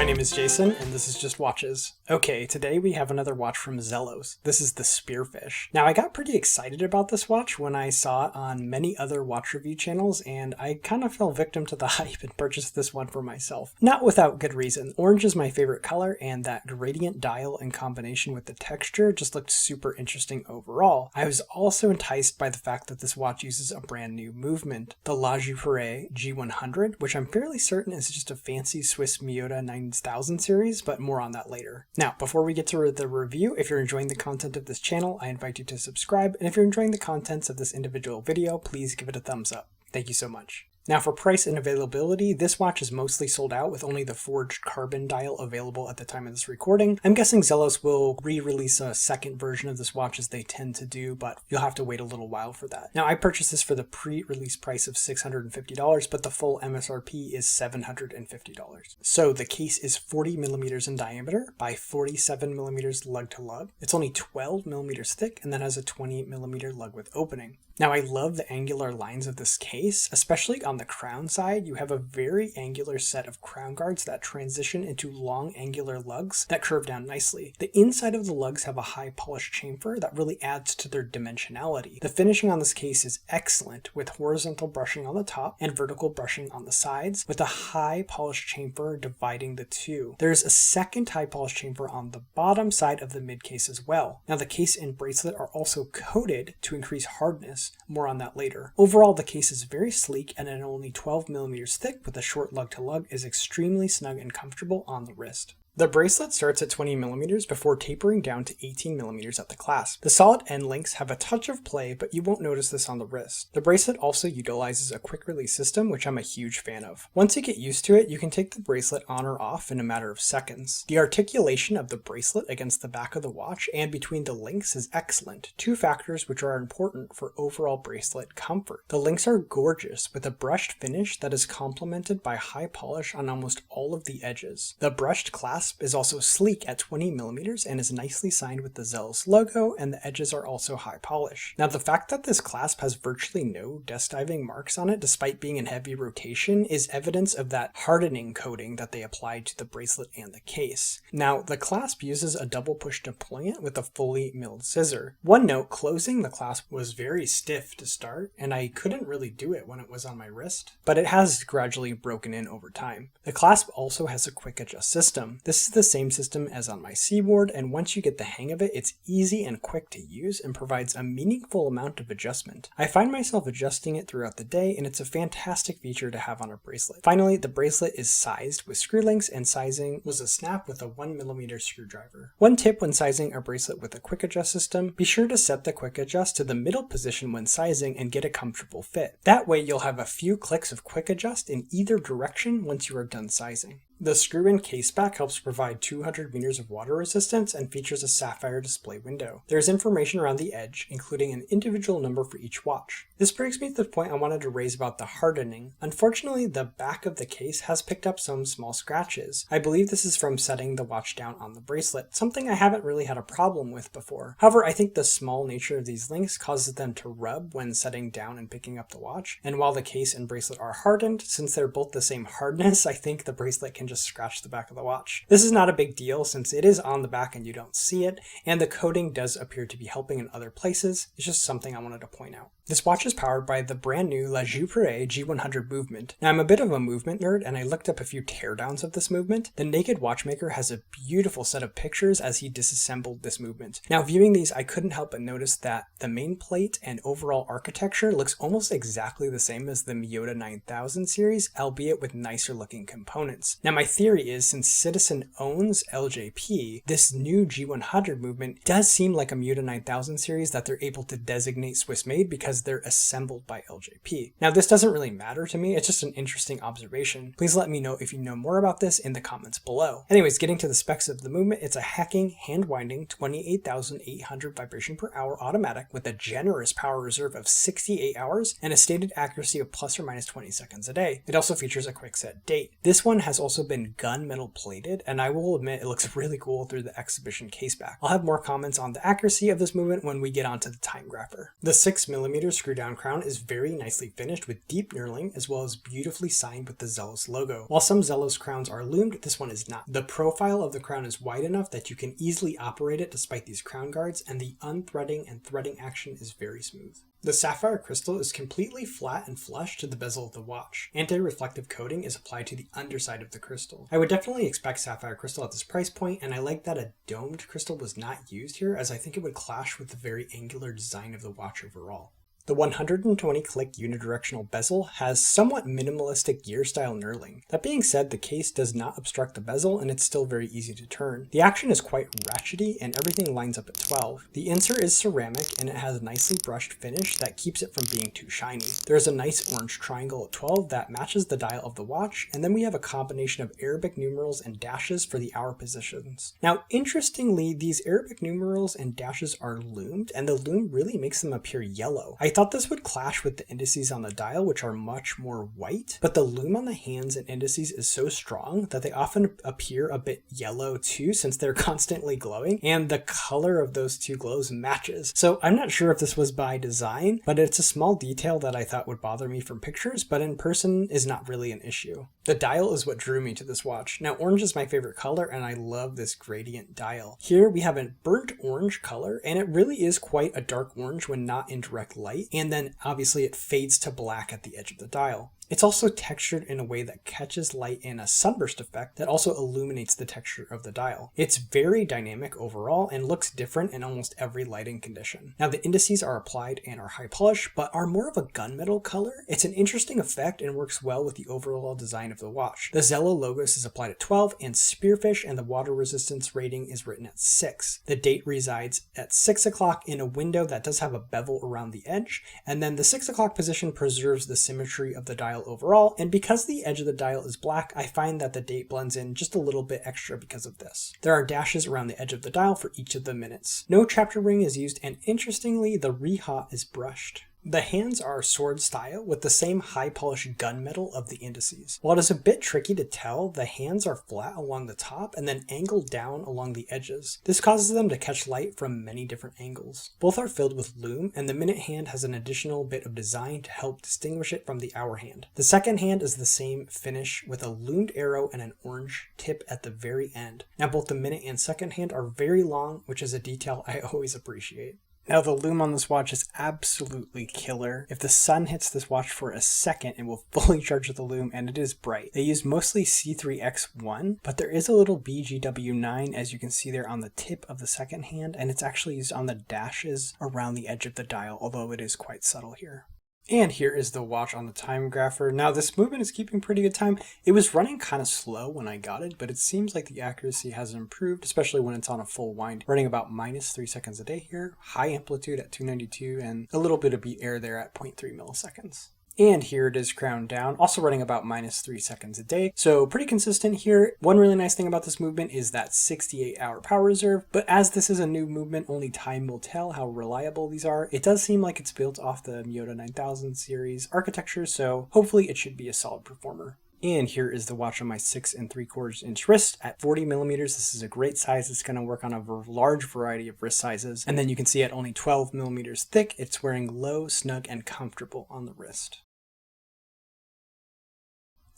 name is Jason, and this is Just Watches. Okay, today we have another watch from Zelos. This is the Spearfish. Now, I got pretty excited about this watch when I saw it on many other watch review channels, and I kind of fell victim to the hype and purchased this one for myself. Not without good reason. Orange is my favorite color, and that gradient dial in combination with the texture just looked super interesting overall. I was also enticed by the fact that this watch uses a brand new movement, the Joux-Perret G100, which I'm fairly certain is just a fancy Swiss Miyota 9000 series, but more on that later. Now, before we get to the review, if you're enjoying the content of this channel, I invite you to subscribe, and if you're enjoying the contents of this individual video, please give it a thumbs up. Thank you so much. Now for price and availability, this watch is mostly sold out with only the forged carbon dial available at the time of this recording. I'm guessing Zelos will re-release a second version of this watch as they tend to do, but you'll have to wait a little while for that. Now I purchased this for the pre-release price of $650, but the full MSRP is $750. So the case is 40 millimeters in diameter by 47 millimeters lug to lug. It's only 12 millimeters thick and then has a 20 millimeter lug width opening. Now I love the angular lines of this case, especially on the crown side. You have a very angular set of crown guards that transition into long angular lugs that curve down nicely. The inside of the lugs have a high polished chamfer that really adds to their dimensionality. The finishing on this case is excellent, with horizontal brushing on the top and vertical brushing on the sides, with a high polished chamfer dividing the two. There's a second high polished chamfer on the bottom side of the mid case as well. Now the case and bracelet are also coated to increase hardness. More on that later. Overall, the case is very sleek and at only 12 millimeters thick with a short lug to lug is extremely snug and comfortable on the wrist. The bracelet starts at 20 millimeters before tapering down to 18 millimeters at the clasp. The solid end links have a touch of play, but you won't notice this on the wrist. The bracelet also utilizes a quick release system, which I'm a huge fan of. Once you get used to it, you can take the bracelet on or off in a matter of seconds. The articulation of the bracelet against the back of the watch and between the links is excellent, two factors which are important for overall bracelet comfort. The links are gorgeous with a brushed finish that is complemented by high polish on almost all of the edges. The brushed clasp is also sleek at 20 millimeters and is nicely signed with the Zelos logo, and the edges are also high polish. Now the fact that this clasp has virtually no desk diving marks on it despite being in heavy rotation is evidence of that hardening coating that they applied to the bracelet and the case. Now the clasp uses a double push deployment with a fully milled scissor. One note, closing the clasp was very stiff to start, and I couldn't really do it when it was on my wrist, but it has gradually broken in over time. The clasp also has a quick adjust system. This is the same system as on my Seaboard, and once you get the hang of it, it's easy and quick to use and provides a meaningful amount of adjustment. I find myself adjusting it throughout the day, and it's a fantastic feature to have on a bracelet. Finally, the bracelet is sized with screw links, and sizing was a snap with a 1mm screwdriver. One tip when sizing a bracelet with a quick adjust system, be sure to set the quick adjust to the middle position when sizing and get a comfortable fit. That way you'll have a few clicks of quick adjust in either direction once you are done sizing. The screw-in case back helps provide 200 meters of water resistance and features a sapphire display window. There is information around the edge, including an individual number for each watch. This brings me to the point I wanted to raise about the hardening. Unfortunately, the back of the case has picked up some small scratches. I believe this is from setting the watch down on the bracelet, something I haven't really had a problem with before. However, I think the small nature of these links causes them to rub when setting down and picking up the watch, and while the case and bracelet are hardened, since they're both the same hardness, I think the bracelet can just scratch the back of the watch. This is not a big deal since it is on the back and you don't see it, and the coating does appear to be helping in other places. It's just something I wanted to point out. This watch is powered by the brand new Joux-Perret G100 movement. Now I'm a bit of a movement nerd and I looked up a few teardowns of this movement. The Naked Watchmaker has a beautiful set of pictures as he disassembled this movement. Now viewing these, I couldn't help but notice that the main plate and overall architecture looks almost exactly the same as the Miyota 9000 series, albeit with nicer looking components. Now my theory is, since Citizen owns LJP, this new G100 movement does seem like a Miyota 9000 series that they're able to designate Swiss made because they're assembled by LJP. Now this doesn't really matter to me, it's just an interesting observation. Please let me know if you know more about this in the comments below. Anyways, getting to the specs of the movement, it's a hacking, hand-winding 28,800 vibration per hour automatic with a generous power reserve of 68 hours and a stated accuracy of plus or minus 20 seconds a day. It also features a quick set date. This one has also been gunmetal plated, and I will admit it looks really cool through the exhibition caseback. I'll have more comments on the accuracy of this movement when we get onto the Timegrapher. The 6mm screw down crown is very nicely finished with deep knurling as well as beautifully signed with the Zelos logo. While some Zelos crowns are loomed, this one is not. The profile of the crown is wide enough that you can easily operate it despite these crown guards, and the unthreading and threading action is very smooth. The sapphire crystal is completely flat and flush to the bezel of the watch. Anti-reflective coating is applied to the underside of the crystal. I would definitely expect sapphire crystal at this price point, and I like that a domed crystal was not used here, as I think it would clash with the very angular design of the watch overall. The 120-click unidirectional bezel has somewhat minimalistic gear-style knurling. That being said, the case does not obstruct the bezel and it's still very easy to turn. The action is quite ratchety and everything lines up at 12. The insert is ceramic and it has a nicely brushed finish that keeps it from being too shiny. There is a nice orange triangle at 12 that matches the dial of the watch, and then we have a combination of Arabic numerals and dashes for the hour positions. Now, interestingly, these Arabic numerals and dashes are loomed, and the loom really makes them appear yellow. I thought this would clash with the indices on the dial, which are much more white, but the loom on the hands and indices is so strong that they often appear a bit yellow too, since they're constantly glowing, and the color of those two glows matches. So I'm not sure if this was by design, but it's a small detail that I thought would bother me from pictures, but in person is not really an issue. The dial is what drew me to this watch. Now, orange is my favorite color, and I love this gradient dial. Here we have a burnt orange color, and it really is quite a dark orange when not in direct light, and then obviously it fades to black at the edge of the dial. It's also textured in a way that catches light in a sunburst effect that also illuminates the texture of the dial. It's very dynamic overall and looks different in almost every lighting condition. Now, the indices are applied and are high polish, but are more of a gunmetal color. It's an interesting effect and works well with the overall design of the watch. The Zelos logos is applied at 12 and Spearfish, and the water resistance rating is written at 6. The date resides at 6 o'clock in a window that does have a bevel around the edge, and then the 6 o'clock position preserves the symmetry of the dial overall, and because the edge of the dial is black, I find that the date blends in just a little bit extra because of this. There are dashes around the edge of the dial for each of the minutes. No chapter ring is used, and interestingly, the re-hot is brushed. The hands are sword style with the same high polished gunmetal of the indices. While it is a bit tricky to tell, the hands are flat along the top and then angled down along the edges. This causes them to catch light from many different angles. Both are filled with lume, and the minute hand has an additional bit of design to help distinguish it from the hour hand. The second hand is the same finish with a loomed arrow and an orange tip at the very end. Now, both the minute and second hand are very long, which is a detail I always appreciate. Now, the lume on this watch is absolutely killer. If the sun hits this watch for a second, it will fully charge the lume, and it is bright. They use mostly C3X1, but there is a little BGW9, as you can see there on the tip of the second hand, and it's actually used on the dashes around the edge of the dial, although it is quite subtle here. And here is the watch on the Timegrapher. Now, this movement is keeping pretty good time. It was running kind of slow when I got it, but it seems like the accuracy has improved, especially when it's on a full wind. Running about -3 seconds a day here, high amplitude at 292, and a little bit of beat error there at 0.3 milliseconds. And here it is crowned down, also running about -3 seconds a day. So pretty consistent here. One really nice thing about this movement is that 68-hour power reserve, but as this is a new movement, only time will tell how reliable these are. It does seem like it's built off the Miyota 9000 series architecture, so hopefully it should be a solid performer. And here is the watch on my 6 3/4 inch wrist at 40mm. This is a great size. It's going to work on a large variety of wrist sizes. And then you can see at only 12mm thick, it's wearing low, snug, and comfortable on the wrist.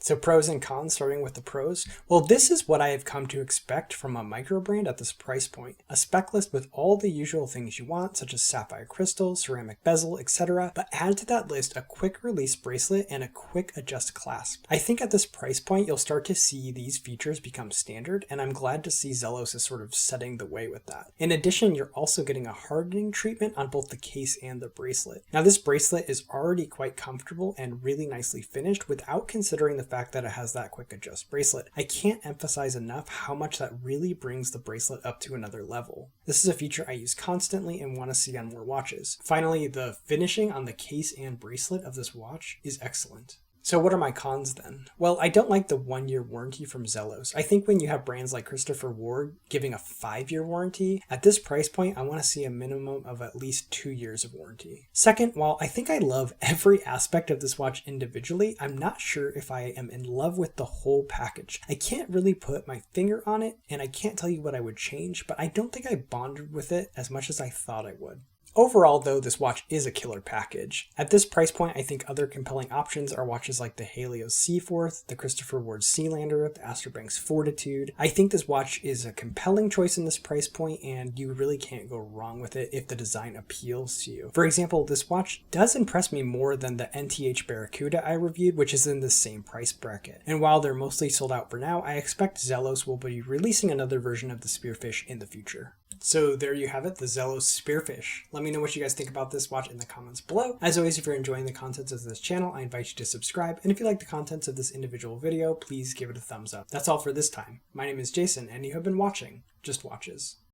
So pros and cons, starting with the pros. Well, this is what I have come to expect from a micro brand at this price point. A spec list with all the usual things you want, such as sapphire crystal, ceramic bezel, etc. But add to that list a quick release bracelet and a quick adjust clasp. I think at this price point, you'll start to see these features become standard, and I'm glad to see Zelos is sort of setting the way with that. In addition, you're also getting a hardening treatment on both the case and the bracelet. Now, this bracelet is already quite comfortable and really nicely finished without considering the fact that it has that quick adjust bracelet. I can't emphasize enough how much that really brings the bracelet up to another level. This is a feature I use constantly and want to see on more watches. Finally, the finishing on the case and bracelet of this watch is excellent. So what are my cons then? Well, I don't like the 1-year warranty from Zelos. I think when you have brands like Christopher Ward giving a 5-year warranty, at this price point, I want to see a minimum of at least 2 years of warranty. Second, while I think I love every aspect of this watch individually, I'm not sure if I am in love with the whole package. I can't really put my finger on it, and I can't tell you what I would change, but I don't think I bonded with it as much as I thought I would. Overall, though, this watch is a killer package. At this price point, I think other compelling options are watches like the Halios Seaforth, the Christopher Ward Sealander, the Astrobank's Fortitude. I think this watch is a compelling choice in this price point, and you really can't go wrong with it if the design appeals to you. For example, this watch does impress me more than the NTH Barracuda I reviewed, which is in the same price bracket. And while they're mostly sold out for now, I expect Zelos will be releasing another version of the Spearfish in the future. So there you have it, the Zelos Spearfish. Let me know what you guys think about this watch in the comments below. As always, if you're enjoying the contents of this channel, I invite you to subscribe. And if you like the contents of this individual video, please give it a thumbs up. That's all for this time. My name is Jason, and you have been watching Just Watches.